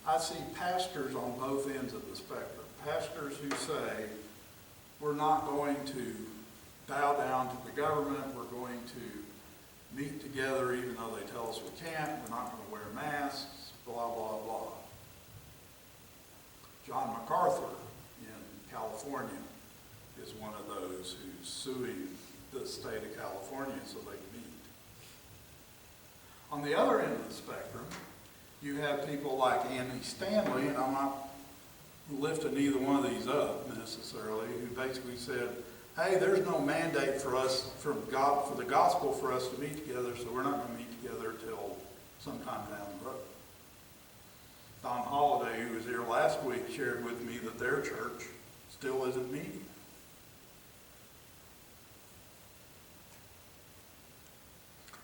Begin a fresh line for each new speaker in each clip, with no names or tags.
I see pastors on both ends of the spectrum. Pastors who say, we're not going to bow down to the government, we're going to meet together even though they tell us we can't, we're not going to wear masks, blah, blah, blah. John MacArthur in California is one of those who's suing the state of California so they can meet. On the other end of the spectrum, you have people like Andy Stanley, and I'm not lifting either one of these up necessarily, who basically said, hey, there's no mandate for us, for the gospel for us to meet together, so we're not going to meet together till sometime down the road. Don Holliday, who was here last week, shared with me that their church still isn't meeting.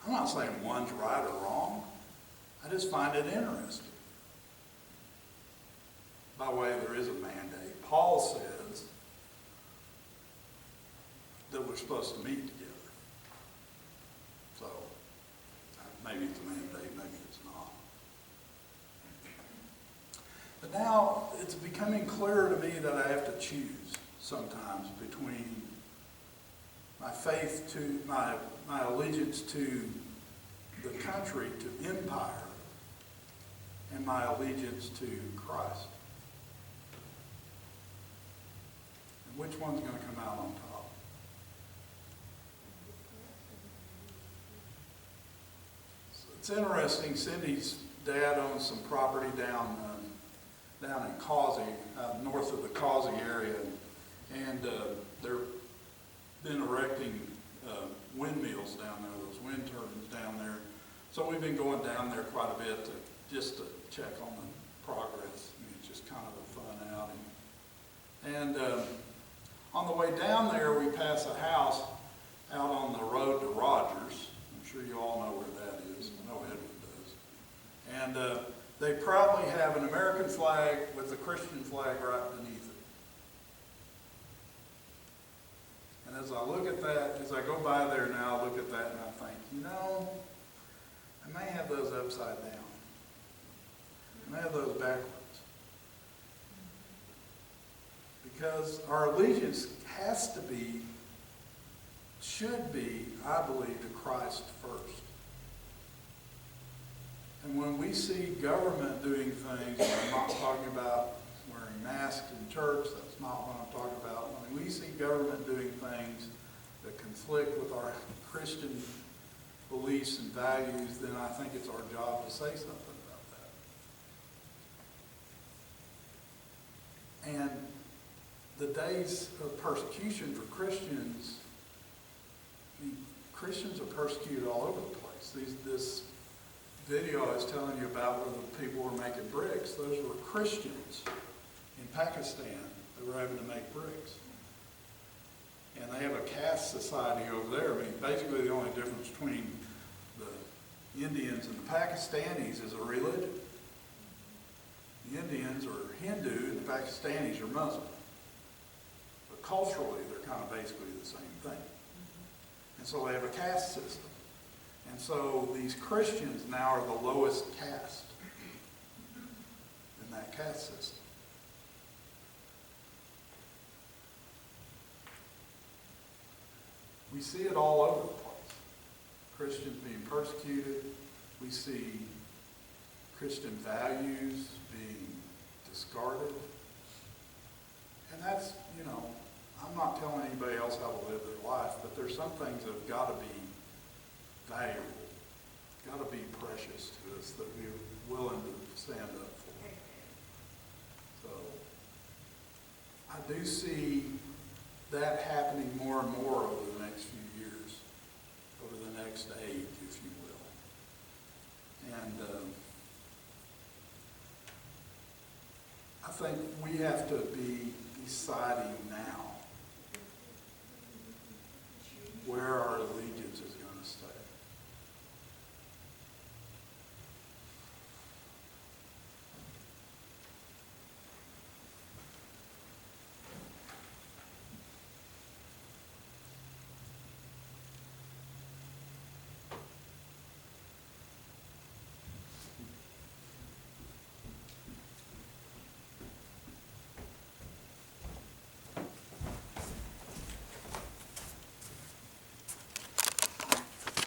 I'm not saying one's right or wrong. I just find it interesting. By the way, there is a mandate. Paul says that we're supposed to meet together. So, maybe it's a mandate, maybe it's not. But now, it's becoming clearer to me that I have to choose sometimes between my faith to, my allegiance to the country, to empire, and my allegiance to Christ. And which one's going to come out on top? So it's interesting, Cindy's dad owns some property down in Causey, north of the Causey area, and they're been erecting windmills down there, those wind turbines down there. So we've been going down there quite a bit just to check on the progress. I mean, it's just kind of a fun outing. And on the way down there, we pass a house out on the road to Rogers. I'm sure you all know where that is. I know Edwin does. And they proudly have an American flag with the Christian flag right beneath it. And as I look at that, as I go by there now, I look at that and I think, you know, I may have those upside down. I may have those backwards. Because our allegiance has to be, should be, I believe, to Christ first. And when we see government doing things, and I'm not talking about wearing masks in church, that's not what I'm talking about. When we see government doing things that conflict with our Christian beliefs and values, then I think it's our job to say something about that. And the days of persecution for Christians, I mean, Christians are persecuted all over the place. This video I was telling you about where the people were making bricks, those were Christians in Pakistan that were having to make bricks. And they have a caste society over there. I mean, basically the only difference between the Indians and the Pakistanis is a religion. The Indians are Hindu and the Pakistanis are Muslim. But culturally, they're kind of basically the same thing. And so they have a caste system. And so these Christians now are the lowest caste in that caste system. We see it all over the place. Christians being persecuted. We see Christian values being discarded. And that's, you know, I'm not telling anybody else how to live their life, but there's some things that have got to be valuable, got to be precious to us that we're willing to stand up for. So I do see that happening more and more over the next few years, over the next age, if you will. And I think we have to be deciding now where our